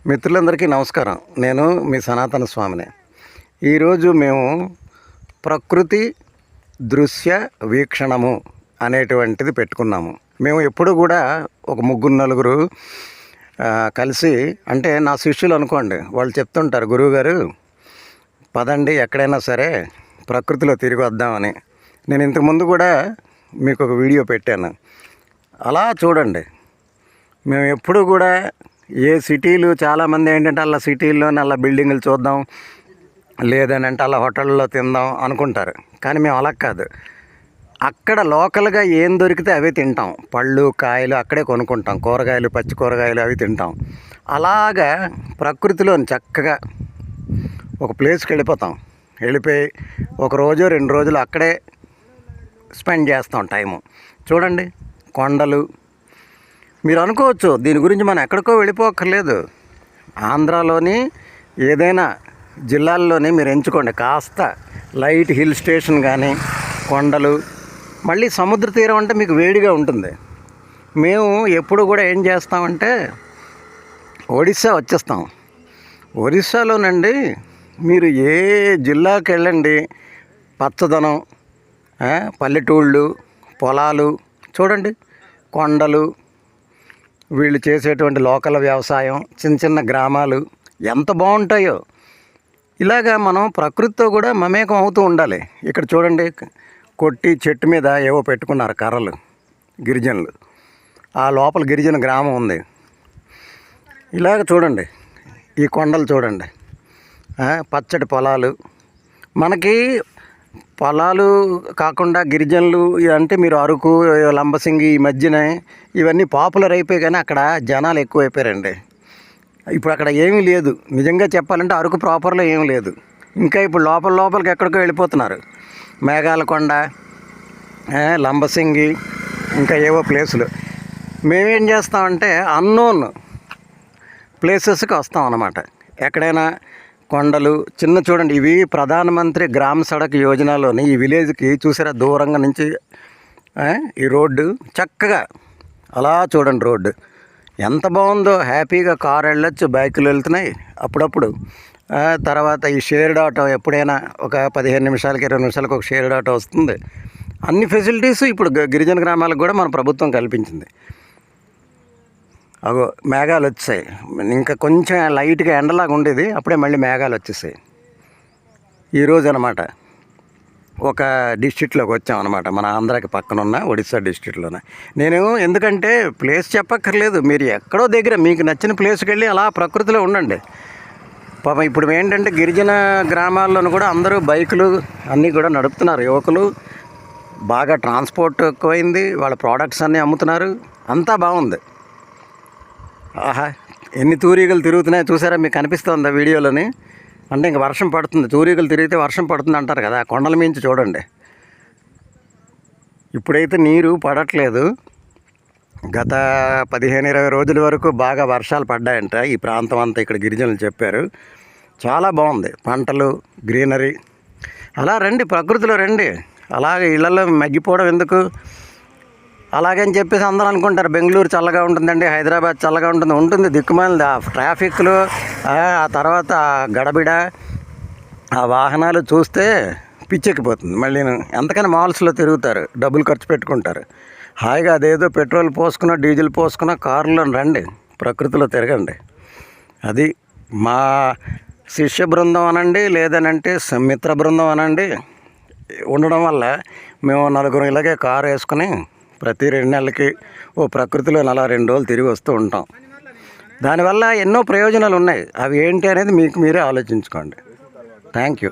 మిత్రులందరికీ నమస్కారం. నేను మీ సనాతన స్వామిని. ఈరోజు మేము ప్రకృతి దృశ్య వీక్షణము అనేటువంటిది పెట్టుకున్నాము. మేము ఎప్పుడు కూడా ఒక ముగ్గురు నలుగురు కలిసి, అంటే నా శిష్యులు అనుకోండి, వాళ్ళు చెప్తుంటారు, గురువుగారు పదండి ఎక్కడైనా సరే ప్రకృతిలో తిరిగి వద్దామని. నేను ఇంతకుముందు కూడా మీకు ఒక వీడియో పెట్టాను, అలా చూడండి. మేము ఎప్పుడు కూడా ఏ సిటీలు, చాలామంది ఏంటంటే అలా సిటీల్లోనే అలా బిల్డింగులు చూద్దాం, లేదని అంటే అలా హోటల్లో తిందాం అనుకుంటారు. కానీ మేము అలా కాదు, అక్కడ లోకల్గా ఏం దొరికితే అవే తింటాం. పళ్ళు కాయలు అక్కడే కొనుక్కుంటాం, కూరగాయలు పచ్చి కూరగాయలు అవి తింటాం. అలాగా ప్రకృతిలోని చక్కగా ఒక ప్లేస్కి వెళ్ళిపోయి ఒక రోజు 2 రోజులు అక్కడే స్పెండ్ చేస్తాం టైము. చూడండి, కొండలు. మీరు అనుకోవచ్చు దీని గురించి మనం ఎక్కడికో వెళ్ళిపోక్కర్లేదు, ఆంధ్రాలోని ఏదైనా జిల్లాల్లోనే మీరు ఎంచుకోండి. కాస్త లైట్ హిల్ స్టేషన్ కానీ, కొండలు, మళ్ళీ సముద్ర తీరం అంటే మీకు వేడిగా ఉంటుంది. మేము ఎప్పుడు కూడా ఏం చేస్తామంటే ఒడిస్సా వచ్చేస్తాం. ఒరిస్సాలోనండి మీరు ఏ జిల్లాకి వెళ్ళండి, పచ్చదనం, పల్లెటూళ్ళు, పొలాలు చూడండి, కొండలు, వీళ్ళు చేసేటువంటి లోకల్ వ్యవసాయం, చిన్న చిన్న గ్రామాలు ఎంత బాగుంటాయో. ఇలాగా మనం ప్రకృతితో కూడా మమేకం అవుతూ ఉండాలి. ఇక్కడ చూడండి, కొట్టి చెట్టు మీద ఏవో పెట్టుకున్నారు కర్రలు, గిరిజనులు. ఆ లోపల గిరిజన గ్రామం ఉంది. ఇలాగ చూడండి, ఈ కొండలు చూడండి, పచ్చటి పొలాలు. మనకి పొలాలు కాకుండా గిరిజనులు అంటే మీరు అరకు, లంబసింగి ఈ మధ్యన ఇవన్నీ పాపులర్ అయిపోయి, కానీ అక్కడ జనాలు ఎక్కువైపోయారండి. ఇప్పుడు అక్కడ ఏమీ లేదు. నిజంగా చెప్పాలంటే అరకు ప్రాపర్లో ఏమీ లేదు. ఇంకా ఇప్పుడు లోపలికి ఎక్కడికో వెళ్ళిపోతున్నారు. మేఘాలకొండ, లంబసింగి, ఇంకా ఏవో ప్లేసులు. మేమేం చేస్తామంటే అన్నోన్ ప్లేసెస్కి వస్తాం అన్నమాట. ఎక్కడైనా కొండలు చిన్న చూడండి, ఇవి ప్రధానమంత్రి గ్రామ సడక్ యోజనలోని ఈ విలేజ్కి చూసారా దూరంగా నుంచి ఈ రోడ్డు చక్కగా అలా చూడండి, రోడ్డు ఎంత బాగుందో. హ్యాపీగా కారు వెళ్ళొచ్చు, బైకులు వెళ్తున్నాయి అప్పుడప్పుడు. తర్వాత ఈ షేర్డ్ ఆటో ఎప్పుడైనా ఒక 15 నిమిషాలకి 20 నిమిషాలకు ఒక షేర్డ్ ఆటో వస్తుంది. అన్ని ఫెసిలిటీస్ ఇప్పుడు గిరిజన గ్రామాలకు కూడా మన ప్రభుత్వం కల్పించింది. అగో మేఘాలు వచ్చాయి. ఇంకా కొంచెం లైట్గా ఎండలాగా ఉండేది, అప్పుడే మళ్ళీ మేఘాలు వచ్చేసాయి. ఈరోజు అనమాట ఒక డిస్ట్రిక్ట్లోకి వచ్చాం అనమాట, మన ఆంధ్రాకి పక్కన ఉన్న ఒడిస్సా డిస్ట్రిక్ట్లోనే. నేను ఎందుకంటే ప్లేస్ చెప్పక్కర్లేదు, మీరు ఎక్కడో దగ్గర మీకు నచ్చిన ప్లేస్కి వెళ్ళి అలా ప్రకృతిలో ఉండండి. పాపం ఇప్పుడు ఏంటంటే గిరిజన గ్రామాల్లోనూ కూడా అందరూ బైకులు అన్నీ కూడా నడుపుతున్నారు. యువకులు బాగా ట్రాన్స్పోర్ట్ ఎక్కువైంది, వాళ్ళ ప్రోడక్ట్స్ అన్నీ అమ్ముతున్నారు, అంతా బాగుంది. ఆహా, ఎన్ని తూరీగలు తిరుగుతున్నాయి చూసారా, మీకు కనిపిస్తుందా వీడియోలోని? అంటే ఇంక వర్షం పడుతుంది, తూరీగలు తిరిగితే వర్షం పడుతుంది అంటారు కదా, కొండల మించి చూడండి. ఇప్పుడైతే నీరు పడట్లేదు. గత 15-20 రోజుల వరకు బాగా వర్షాలు పడ్డాయంట ఈ ప్రాంతం అంతా, ఇక్కడ గిరిజనులు చెప్పారు. చాలా బాగుంది, పంటలు, గ్రీనరీ. అలా రండి, ప్రకృతిలో రండి. అలాగే ఇళ్లలో మగ్గిపోవడం ఎందుకు? అలాగని చెప్పేసి అందరూ అనుకుంటారు బెంగళూరు చల్లగా ఉంటుందండి, హైదరాబాద్ చల్లగా ఉంటుంది దిక్కుమాలింది. ఆ ట్రాఫిక్లు, ఆ తర్వాత గడబిడ, ఆ వాహనాలు చూస్తే పిచ్చెక్కిపోతుంది. మళ్ళీ ఎంతకని మాల్స్లో తిరుగుతారు, డబ్బులు ఖర్చు పెట్టుకుంటారు. హాయిగా అదేదో పెట్రోల్ పోసుకున్న, డీజిల్ పోసుకున్న కారులో రండి, ప్రకృతిలో తిరగండి. అది మా శిష్య బృందం అనండి, లేదనంటే మిత్ర బృందం అనండి ఉండడం వల్ల మేము 4 ఇలాగే కారు వేసుకుని ప్రతి 2 నెలలకి ఓ ప్రకృతిలో అలా 2 రోజులు తిరిగి వస్తూ ఉంటాం. దానివల్ల ఎన్నో ప్రయోజనాలు ఉన్నాయి. అవి ఏంటి అనేది మీకు మీరే ఆలోచించుకోండి. Thank you.